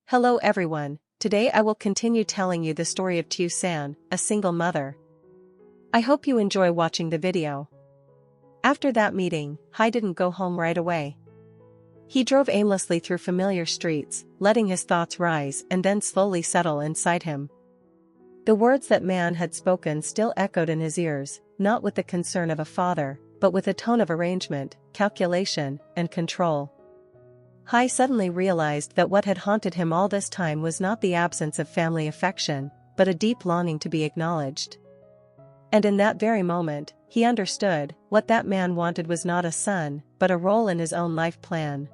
Hello everyone, today I will continue telling you the story of Tiểu San, a single mother. I hope you enjoy watching the video. After that meeting, Hai didn't go home right away. He drove aimlessly through familiar streets, letting his thoughts rise and then slowly settle inside him. The words that man had spoken still echoed in his ears, not with the concern of a father, but with a tone of arrangement, calculation, and control. Hai suddenly realized that what had haunted him all this time was not the absence of family affection, but a deep longing to be acknowledged. And in that very moment, he understood, what that man wanted was not a son, but a role in his own life plan.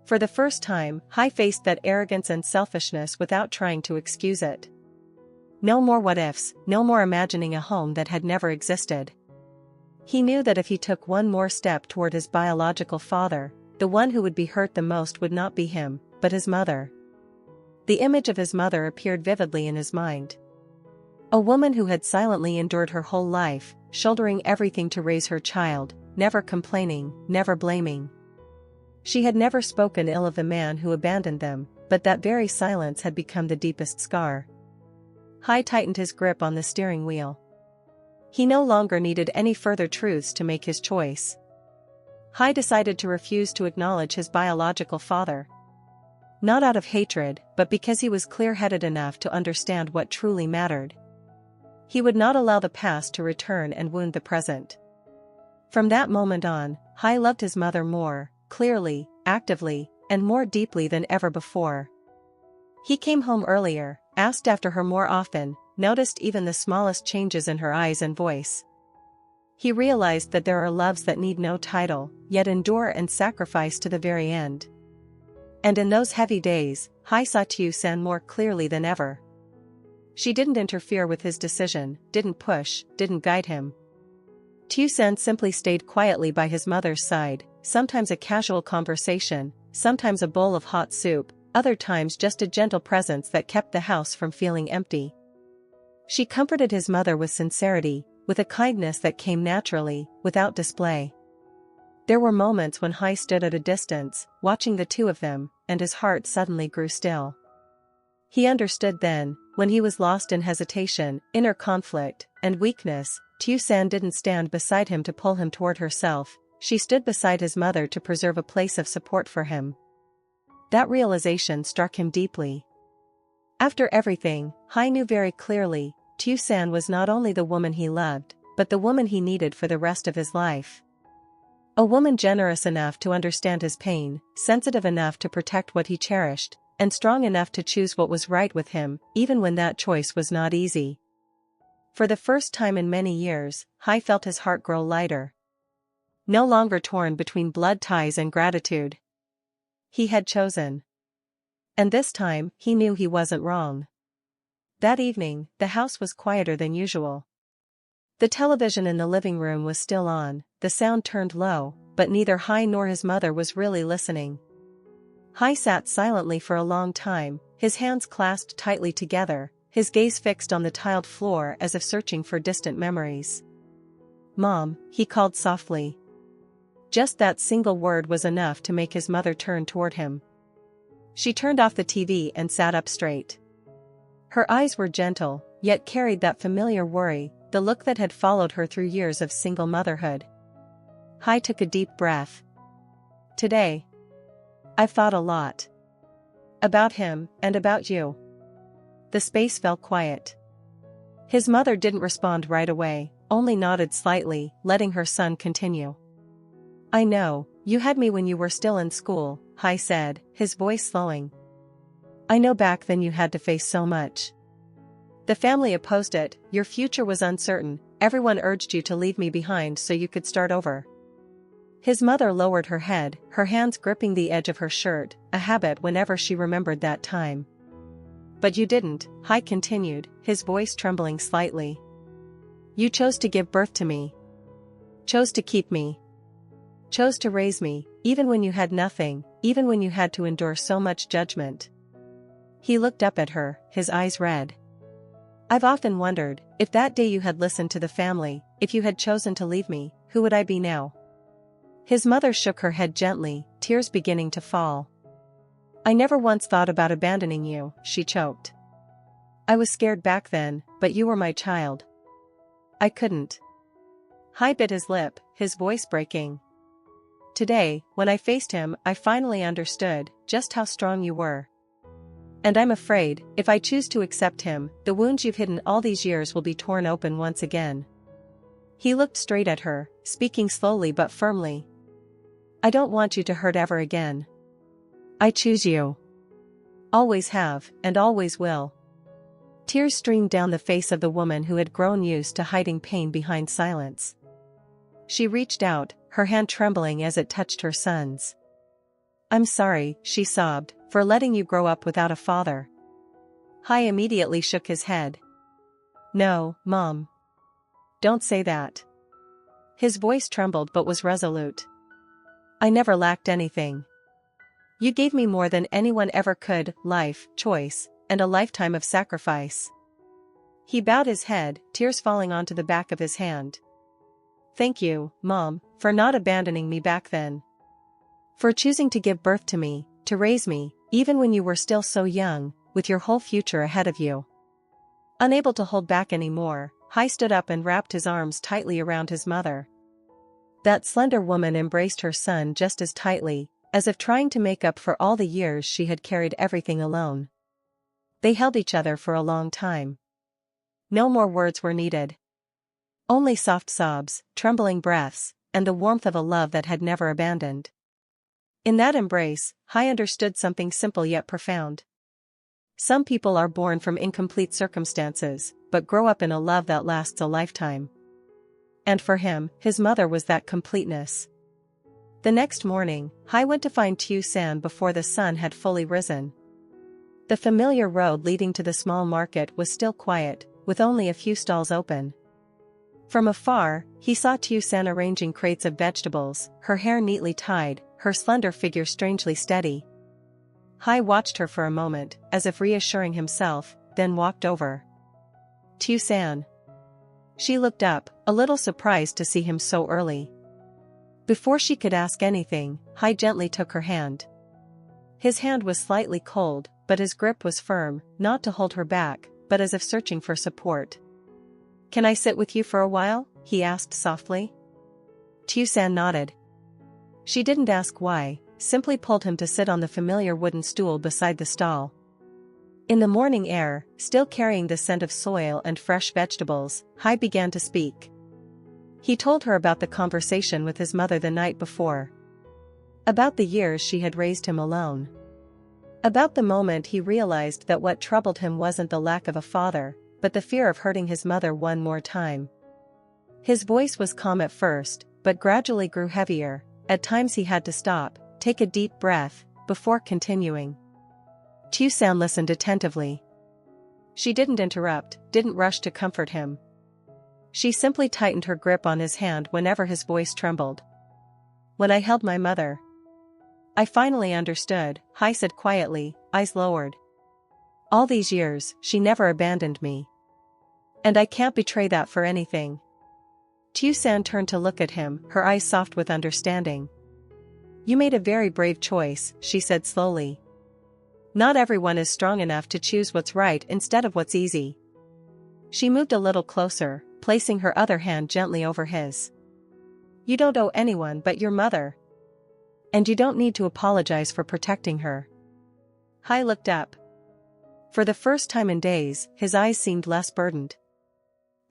For the first time, Hai faced that arrogance and selfishness without trying to excuse it. No more what-ifs, no more imagining a home that had never existed. He knew that if he took one more step toward his biological father, the one who would be hurt the most would not be him, but his mother. The image of his mother appeared vividly in his mind. A woman who had silently endured her whole life, shouldering everything to raise her child, never complaining, never blaming. She had never spoken ill of the man who abandoned them, but that very silence had become the deepest scar. Hai tightened his grip on the steering wheel. He no longer needed any further truths to make his choice. Hai decided to refuse to acknowledge his biological father. Not out of hatred, but because he was clear-headed enough to understand what truly mattered. He would not allow the past to return and wound the present. From that moment on, Hai loved his mother more, clearly, actively, and more deeply than ever before. He came home earlier, asked after her more often, noticed even the smallest changes in her eyes and voice. He realized that there are loves that need no title, yet endure and sacrifice to the very end. And in those heavy days, Hai saw Tiểu San more clearly than ever. She didn't interfere with his decision, didn't push, didn't guide him. Tiểu San simply stayed quietly by his mother's side, sometimes a casual conversation, sometimes a bowl of hot soup, other times just a gentle presence that kept the house from feeling empty. She comforted his mother with sincerity, with a kindness that came naturally, without display. There were moments when Hai stood at a distance, watching the two of them, and his heart suddenly grew still. He understood then, when he was lost in hesitation, inner conflict, and weakness, Tiểu San didn't stand beside him to pull him toward herself, she stood beside his mother to preserve a place of support for him. That realization struck him deeply. After everything, Hai knew very clearly, Tiểu San was not only the woman he loved, but the woman he needed for the rest of his life. A woman generous enough to understand his pain, sensitive enough to protect what he cherished, and strong enough to choose what was right with him, even when that choice was not easy. For the first time in many years, Hai felt his heart grow lighter. No longer torn between blood ties and gratitude. He had chosen. And this time, he knew he wasn't wrong. That evening, the house was quieter than usual. The television in the living room was still on, the sound turned low, but neither Hai nor his mother was really listening. Hai sat silently for a long time, his hands clasped tightly together, his gaze fixed on the tiled floor as if searching for distant memories. "Mom," he called softly. Just that single word was enough to make his mother turn toward him. She turned off the TV and sat up straight. Her eyes were gentle, yet carried that familiar worry, the look that had followed her through years of single motherhood. Hai took a deep breath. "Today, I've thought a lot. About him, and about you." The space fell quiet. His mother didn't respond right away, only nodded slightly, letting her son continue. "I know, you had me when you were still in school," Hai said, his voice slowing. "I know back then you had to face so much. The family opposed it, your future was uncertain, everyone urged you to leave me behind so you could start over." His mother lowered her head, her hands gripping the edge of her shirt, a habit whenever she remembered that time. "But you didn't," Hai continued, his voice trembling slightly. "You chose to give birth to me. Chose to keep me. Chose to raise me, even when you had nothing, even when you had to endure so much judgment." He looked up at her, his eyes red. "I've often wondered, if that day you had listened to the family, if you had chosen to leave me, who would I be now?" His mother shook her head gently, tears beginning to fall. I never once thought about abandoning you, she choked. I was scared back then, but you were my child. I couldn't. Hai bit his lip, his voice breaking. Today, when I faced him, I finally understood just how strong you were. And I'm afraid, if I choose to accept him, the wounds you've hidden all these years will be torn open once again. He looked straight at her, speaking slowly but firmly. I don't want you to hurt ever again. I choose you. Always have, and always will. Tears streamed down the face of the woman who had grown used to hiding pain behind silence. She reached out, her hand trembling as it touched her son's. I'm sorry, she sobbed, for letting you grow up without a father. Hai immediately shook his head. No, Mom. Don't say that. His voice trembled but was resolute. I never lacked anything. You gave me more than anyone ever could, life, choice, and a lifetime of sacrifice. He bowed his head, tears falling onto the back of his hand. Thank you, Mom, for not abandoning me back then. For choosing to give birth to me, to raise me, even when you were still so young, with your whole future ahead of you. Unable to hold back anymore, Hai stood up and wrapped his arms tightly around his mother. That slender woman embraced her son just as tightly, as if trying to make up for all the years she had carried everything alone. They held each other for a long time. No more words were needed. Only soft sobs, trembling breaths, and the warmth of a love that had never abandoned. In that embrace, Hai understood something simple yet profound. Some people are born from incomplete circumstances, but grow up in a love that lasts a lifetime. And for him, his mother was that completeness. The next morning, Hai went to find Tiểu San before the sun had fully risen. The familiar road leading to the small market was still quiet, with only a few stalls open. From afar, he saw Tiểu San arranging crates of vegetables, her hair neatly tied, her slender figure strangely steady. Hai watched her for a moment, as if reassuring himself, then walked over. Tiểu San. She looked up, a little surprised to see him so early. Before she could ask anything, Hai gently took her hand. His hand was slightly cold, but his grip was firm, not to hold her back, but as if searching for support. Can I sit with you for a while? He asked softly. Tiểu San nodded. She didn't ask why, simply pulled him to sit on the familiar wooden stool beside the stall. In the morning air, still carrying the scent of soil and fresh vegetables, Hai began to speak. He told her about the conversation with his mother the night before. About the years she had raised him alone. About the moment he realized that what troubled him wasn't the lack of a father, but the fear of hurting his mother one more time. His voice was calm at first, but gradually grew heavier. At times he had to stop, take a deep breath, before continuing. Tiểu San listened attentively. She didn't interrupt, didn't rush to comfort him. She simply tightened her grip on his hand whenever his voice trembled. When I held my mother, I finally understood, Hai said quietly, eyes lowered. All these years, she never abandoned me. And I can't betray that for anything. Tiểu San turned to look at him, her eyes soft with understanding. You made a very brave choice, she said slowly. Not everyone is strong enough to choose what's right instead of what's easy. She moved a little closer, placing her other hand gently over his. You don't owe anyone but your mother. And you don't need to apologize for protecting her. Hai looked up. For the first time in days, his eyes seemed less burdened.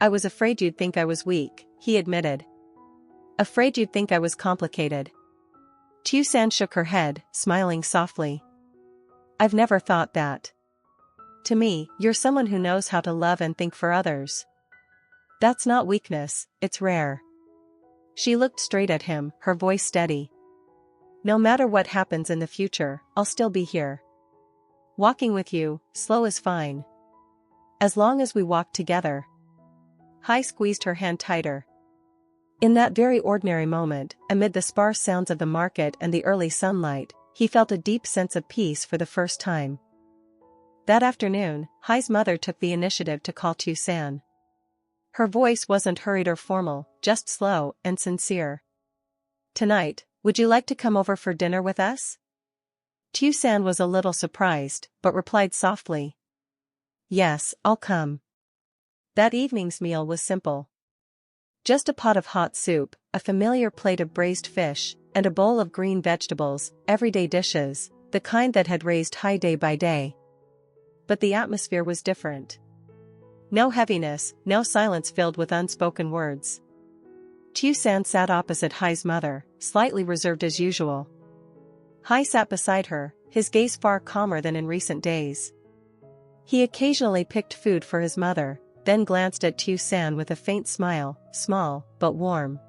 I was afraid you'd think I was weak, he admitted. Afraid you'd think I was complicated. Tiểu San shook her head, smiling softly. I've never thought that. To me, you're someone who knows how to love and think for others. That's not weakness, it's rare. She looked straight at him, her voice steady. No matter what happens in the future, I'll still be here. Walking with you, slow is fine. As long as we walk together. Hai squeezed her hand tighter. In that very ordinary moment, amid the sparse sounds of the market and the early sunlight, he felt a deep sense of peace for the first time. That afternoon, Hai's mother took the initiative to call Tiểu San. Her voice wasn't hurried or formal, just slow and sincere. Tonight, would you like to come over for dinner with us? Tieu San was a little surprised, but replied softly. Yes, I'll come. That evening's meal was simple. Just a pot of hot soup, a familiar plate of braised fish, and a bowl of green vegetables, everyday dishes, the kind that had raised Hai day by day. But the atmosphere was different. No heaviness, no silence filled with unspoken words. Tieu San sat opposite Hai's mother, slightly reserved as usual. Hai sat beside her, his gaze far calmer than in recent days. He occasionally picked food for his mother, then glanced at Tieu San with a faint smile, small, but warm.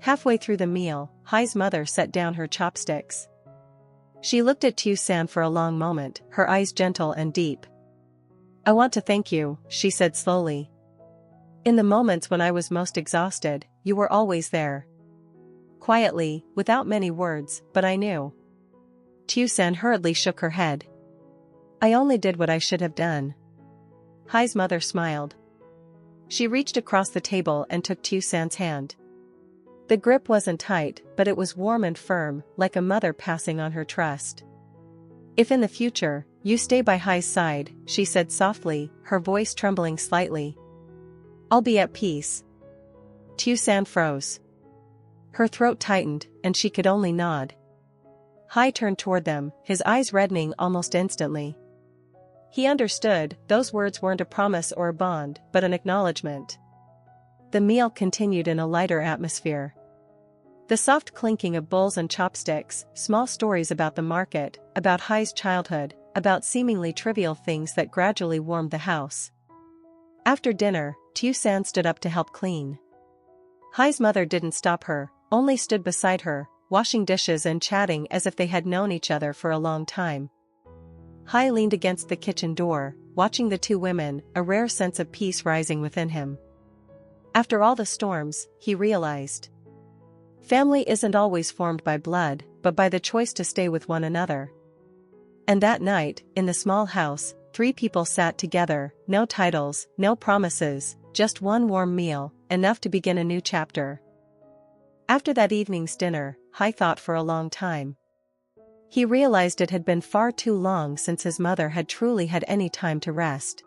Halfway through the meal, Hai's mother set down her chopsticks. She looked at Tieu San for a long moment, her eyes gentle and deep. I want to thank you, she said slowly. In the moments when I was most exhausted, you were always there. Quietly, without many words, but I knew. Tieu San hurriedly shook her head. I only did what I should have done. Hai's mother smiled. She reached across the table and took Tieu San's hand. The grip wasn't tight, but it was warm and firm, like a mother passing on her trust. If in the future, you stay by Hai's side, she said softly, her voice trembling slightly, I'll be at peace. Tieu San froze. Her throat tightened, and she could only nod. Hai turned toward them, his eyes reddening almost instantly. He understood, those words weren't a promise or a bond, but an acknowledgement. The meal continued in a lighter atmosphere. The soft clinking of bowls and chopsticks, small stories about the market, about Hai's childhood, about seemingly trivial things that gradually warmed the house. After dinner, Tieu San stood up to help clean. Hai's mother didn't stop her, only stood beside her, washing dishes and chatting as if they had known each other for a long time. Hai leaned against the kitchen door, watching the two women, a rare sense of peace rising within him. After all the storms, he realized. Family isn't always formed by blood, but by the choice to stay with one another. And that night, in the small house, 3 people sat together, no titles, no promises, just one warm meal, enough to begin a new chapter. After that evening's dinner, Hai thought for a long time. He realized it had been far too long since his mother had truly had any time to rest.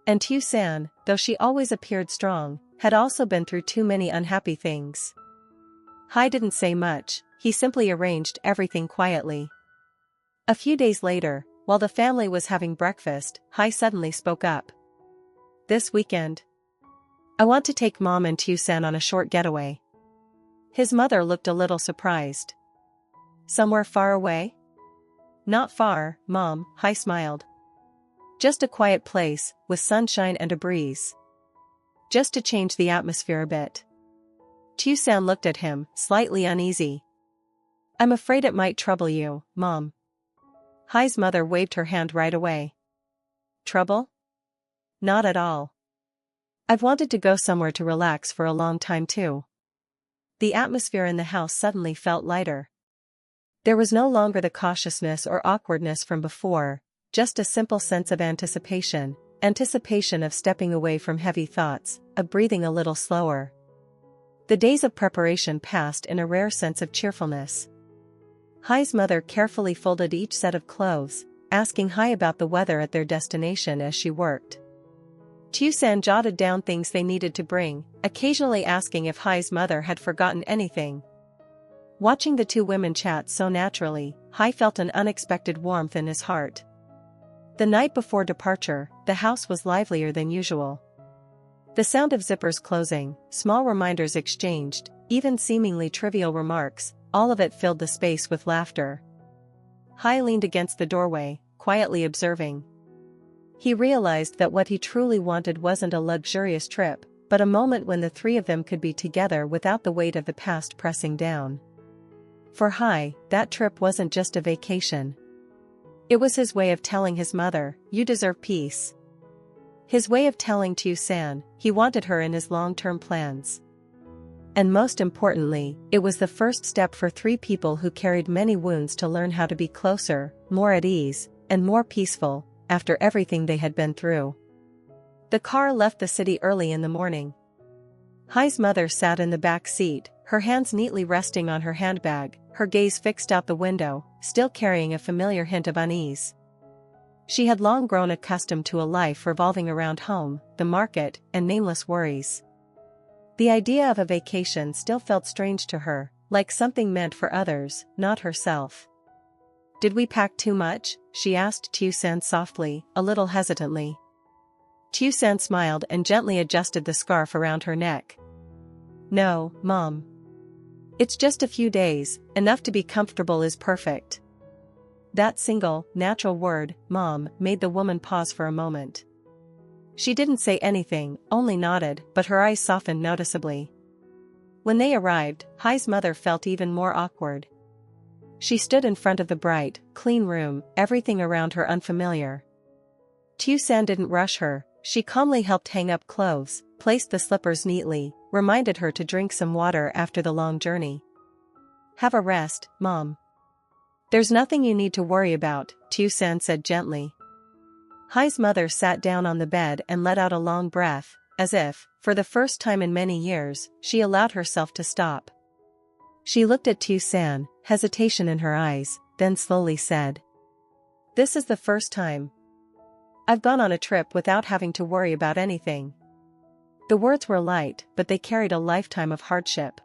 And Tieu San, though she always appeared strong, had also been through too many unhappy things. Hai didn't say much, he simply arranged everything quietly. A few days later, while the family was having breakfast, Hai suddenly spoke up. This weekend, I want to take Mom and Tieu San on a short getaway. His mother looked a little surprised. Somewhere far away? Not far, Mom, Hai smiled. Just a quiet place, with sunshine and a breeze. Just to change the atmosphere a bit. Tieu San looked at him, slightly uneasy. I'm afraid it might trouble you, Mom. Hai's mother waved her hand right away. Trouble? Not at all. I've wanted to go somewhere to relax for a long time too. The atmosphere in the house suddenly felt lighter. There was no longer the cautiousness or awkwardness from before, just a simple sense of anticipation of stepping away from heavy thoughts, of breathing a little slower. The days of preparation passed in a rare sense of cheerfulness. Hai's mother carefully folded each set of clothes, asking Hai about the weather at their destination as she worked. Tieu San jotted down things they needed to bring, occasionally asking if Hai's mother had forgotten anything. Watching the two women chat so naturally, Hai felt an unexpected warmth in his heart. The night before departure, the house was livelier than usual. The sound of zippers closing, small reminders exchanged, even seemingly trivial remarks, all of it filled the space with laughter. Hai leaned against the doorway, quietly observing. He realized that what he truly wanted wasn't a luxurious trip, but a moment when the 3 of them could be together without the weight of the past pressing down. For Hai, that trip wasn't just a vacation. It was his way of telling his mother, you deserve peace. His way of telling Tieu San, he wanted her in his long-term plans. And most importantly, it was the first step for 3 people who carried many wounds to learn how to be closer, more at ease, and more peaceful, after everything they had been through. The car left the city early in the morning. Hai's mother sat in the back seat, her hands neatly resting on her handbag, her gaze fixed out the window, still carrying a familiar hint of unease. She had long grown accustomed to a life revolving around home, the market, and nameless worries. The idea of a vacation still felt strange to her, like something meant for others, not herself. "Did we pack too much?" she asked Tieu San softly, a little hesitantly. Tieu San smiled and gently adjusted the scarf around her neck. "No, Mom. It's just a few days, enough to be comfortable is perfect." That single, natural word, Mom, made the woman pause for a moment. She didn't say anything, only nodded, but her eyes softened noticeably. When they arrived, Hai's mother felt even more awkward. She stood in front of the bright, clean room, everything around her unfamiliar. Tieu San didn't rush her, she calmly helped hang up clothes, placed the slippers neatly, reminded her to drink some water after the long journey. "Have a rest, Mom. There's nothing you need to worry about," Tieu San said gently. Hai's mother sat down on the bed and let out a long breath, as if, for the first time in many years, she allowed herself to stop. She looked at Tieu San, hesitation in her eyes, then slowly said, "This is the first time I've gone on a trip without having to worry about anything." The words were light, but they carried a lifetime of hardship.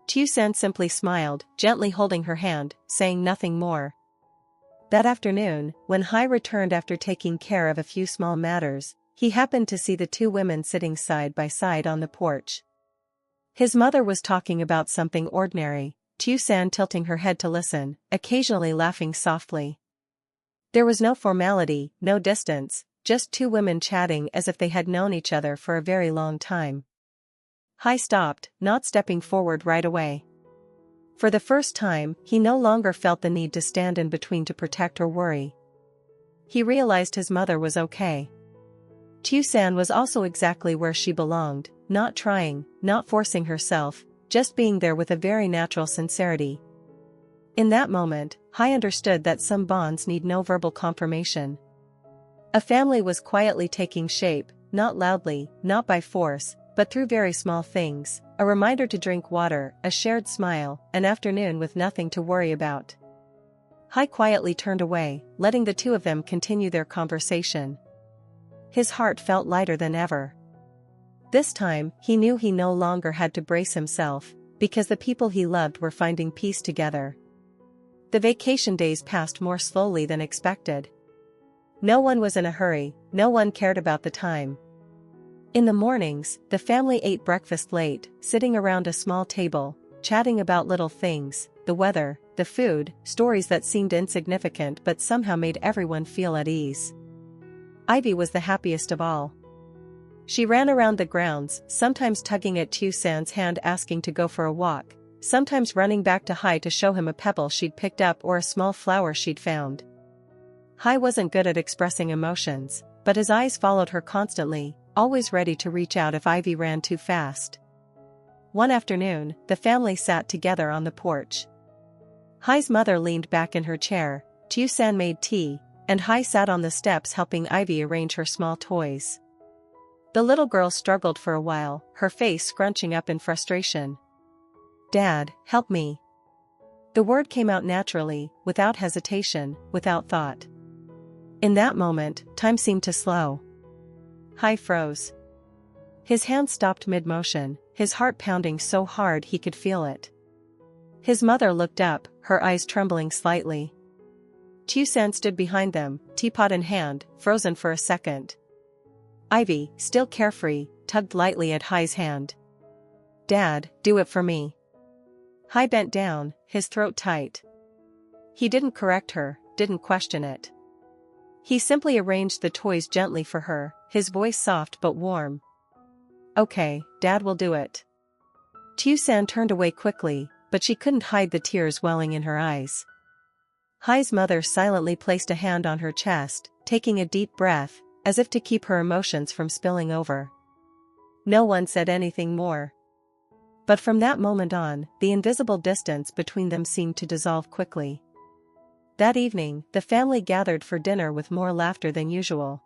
Tieu San simply smiled, gently holding her hand, saying nothing more. That afternoon, when Hai returned after taking care of a few small matters, he happened to see the two women sitting side by side on the porch. His mother was talking about something ordinary, Tieu San tilting her head to listen, occasionally laughing softly. There was no formality, no distance, just two women chatting as if they had known each other for a very long time. Hai stopped, not stepping forward right away. For the first time, he no longer felt the need to stand in between to protect or worry. He realized his mother was okay. Tieu San was also exactly where she belonged, not trying, not forcing herself, just being there with a very natural sincerity. In that moment, Hai understood that some bonds need no verbal confirmation. A family was quietly taking shape, not loudly, not by force, but through very small things, a reminder to drink water, a shared smile, an afternoon with nothing to worry about. Hai quietly turned away, letting the two of them continue their conversation. His heart felt lighter than ever. This time, he knew he no longer had to brace himself, because the people he loved were finding peace together. The vacation days passed more slowly than expected. No one was in a hurry, no one cared about the time. In the mornings, the family ate breakfast late, sitting around a small table, chatting about little things, the weather, the food, stories that seemed insignificant but somehow made everyone feel at ease. Ivy was the happiest of all. She ran around the grounds, sometimes tugging at Tieu San's hand asking to go for a walk, sometimes running back to Hai to show him a pebble she'd picked up or a small flower she'd found. Hai wasn't good at expressing emotions, but his eyes followed her constantly, always ready to reach out if Ivy ran too fast. One afternoon, the family sat together on the porch. Hai's mother leaned back in her chair, Tieu San made tea, and Hai sat on the steps helping Ivy arrange her small toys. The little girl struggled for a while, her face scrunching up in frustration. "Dad, help me." The word came out naturally, without hesitation, without thought. In that moment, time seemed to slow. Hai froze. His hand stopped mid-motion, his heart pounding so hard he could feel it. His mother looked up, her eyes trembling slightly. Tieu San stood behind them, teapot in hand, frozen for a second. Ivy, still carefree, tugged lightly at Hai's hand. "Dad, do it for me." Hai bent down, his throat tight. He didn't correct her, didn't question it. He simply arranged the toys gently for her, his voice soft but warm. "Okay, Dad will do it." Tieu San turned away quickly, but she couldn't hide the tears welling in her eyes. Hai's mother silently placed a hand on her chest, taking a deep breath, as if to keep her emotions from spilling over. No one said anything more. But from that moment on, the invisible distance between them seemed to dissolve quickly. That evening, the family gathered for dinner with more laughter than usual.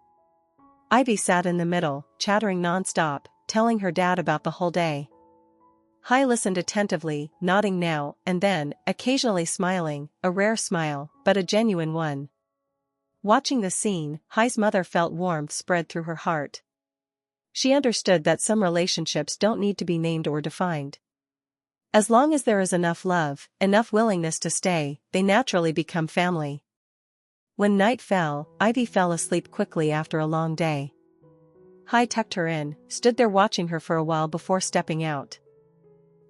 Ivy sat in the middle, chattering non-stop, telling her dad about the whole day. Hai listened attentively, nodding now and then, occasionally smiling, a rare smile, but a genuine one. Watching the scene, Hai's mother felt warmth spread through her heart. She understood that some relationships don't need to be named or defined. As long as there is enough love, enough willingness to stay, they naturally become family. When night fell, Ivy fell asleep quickly after a long day. Hai tucked her in, stood there watching her for a while before stepping out.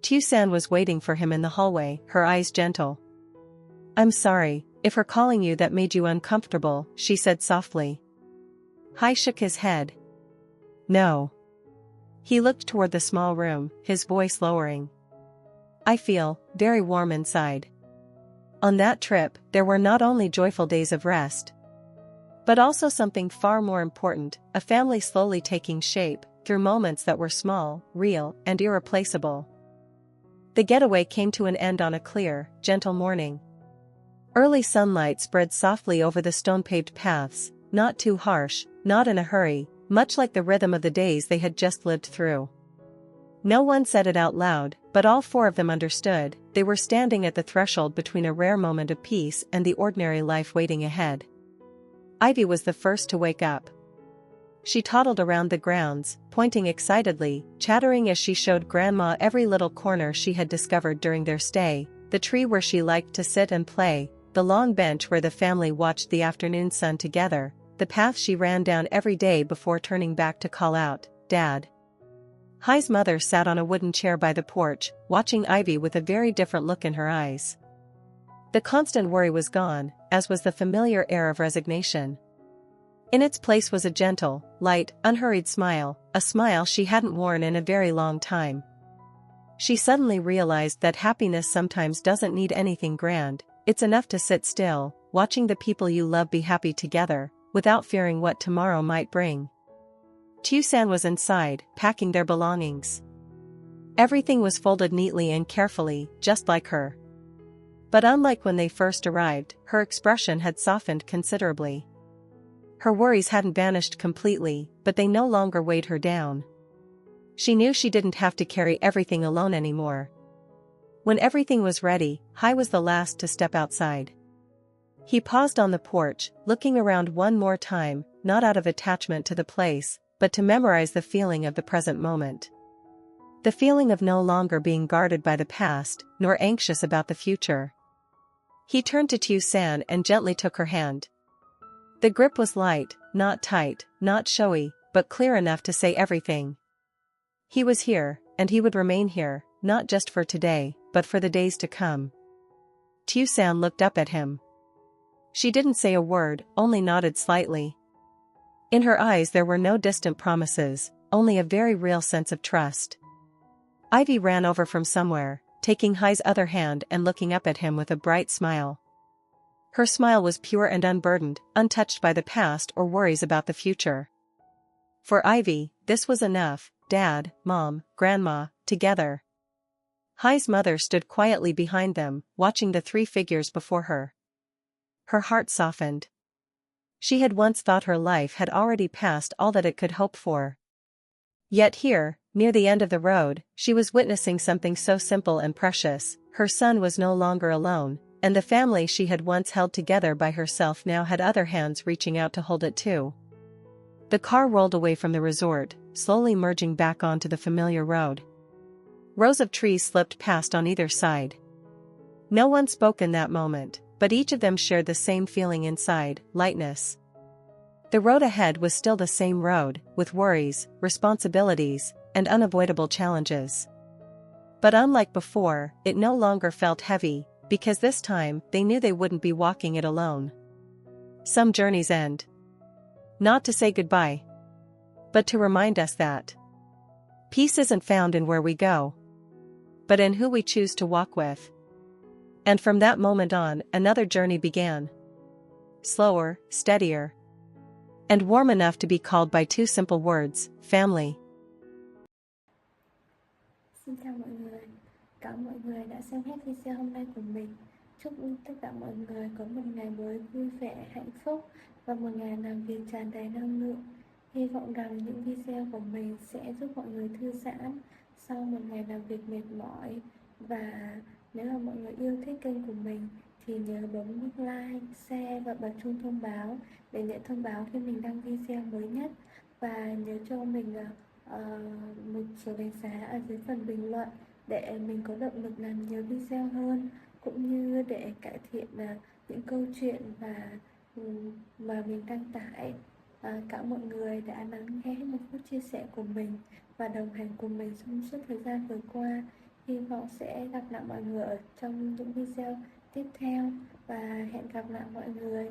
Tieu San was waiting for him in the hallway, her eyes gentle. "I'm sorry, if her calling you that made you uncomfortable," she said softly. Hai shook his head. "No." He looked toward the small room, his voice lowering. "I feel very warm inside." On that trip, there were not only joyful days of rest, but also something far more important, a family slowly taking shape, through moments that were small, real, and irreplaceable. The getaway came to an end on a clear, gentle morning. Early sunlight spread softly over the stone-paved paths, not too harsh, not in a hurry, much like the rhythm of the days they had just lived through. No one said it out loud, but all four of them understood. They were standing at the threshold between a rare moment of peace and the ordinary life waiting ahead. Ivy was the first to wake up. She toddled around the grounds, pointing excitedly, chattering as she showed Grandma every little corner she had discovered during their stay, the tree where she liked to sit and play, the long bench where the family watched the afternoon sun together, the path she ran down every day before turning back to call out, "Dad." Hai's mother sat on a wooden chair by the porch, watching Ivy with a very different look in her eyes. The constant worry was gone, as was the familiar air of resignation. In its place was a gentle, light, unhurried smile, a smile she hadn't worn in a very long time. She suddenly realized that happiness sometimes doesn't need anything grand, it's enough to sit still, watching the people you love be happy together, without fearing what tomorrow might bring. Tieu San was inside, packing their belongings. Everything was folded neatly and carefully, just like her. But unlike when they first arrived, her expression had softened considerably. Her worries hadn't vanished completely, but they no longer weighed her down. She knew she didn't have to carry everything alone anymore. When everything was ready, Hai was the last to step outside. He paused on the porch, looking around one more time, not out of attachment to the place, but to memorize the feeling of the present moment. The feeling of no longer being guarded by the past, nor anxious about the future. He turned to Tieu San and gently took her hand. The grip was light, not tight, not showy, but clear enough to say everything. He was here, and he would remain here, not just for today, but for the days to come. Tieu San looked up at him. She didn't say a word, only nodded slightly. In her eyes there were no distant promises, only a very real sense of trust. Ivy ran over from somewhere, taking Hai's other hand and looking up at him with a bright smile. Her smile was pure and unburdened, untouched by the past or worries about the future. For Ivy, this was enough, Dad, Mom, Grandma, together. Hai's mother stood quietly behind them, watching the three figures before her. Her heart softened. She had once thought her life had already passed all that it could hope for. Yet here, near the end of the road, she was witnessing something so simple and precious. Her son was no longer alone, and the family she had once held together by herself now had other hands reaching out to hold it too. The car rolled away from the resort, slowly merging back onto the familiar road. Rows of trees slipped past on either side. No one spoke in that moment, but each of them shared the same feeling inside, lightness. The road ahead was still the same road, with worries, responsibilities, and unavoidable challenges. But unlike before, it no longer felt heavy, because this time they knew they wouldn't be walking it alone. Some journeys end. Not to say goodbye, but to remind us that peace isn't found in where we go, but in who we choose to walk with. And from that moment on, another journey began. Slower, steadier, and warm enough to be called by two simple words, family. Xin chào mọi người, cảm ơn mọi người đã xem hết video hôm nay của mình. Chúc tất cả mọi người có một ngày mới vui vẻ, hạnh phúc và một ngày làm việc tràn đầy năng lượng. Hy vọng rằng những video của mình sẽ giúp mọi người thư giãn, sau một ngày làm việc mệt mỏi. Và nếu mà mọi người yêu thích kênh của mình thì nhớ bấm nút like, share và bật chuông thông báo để nhận thông báo khi mình đăng video mới nhất. Và nhớ cho mình một số đánh giá ở dưới phần bình luận để mình có động lực làm nhiều video hơn, cũng như để cải thiện những câu chuyện mà mình đăng tải. Cảm ơn mọi người đã lắng nghe một phút chia sẻ của mình và đồng hành cùng mình trong suốt thời gian vừa qua. Hy vọng sẽ gặp lại mọi người ở trong những video tiếp theo và hẹn gặp lại mọi người.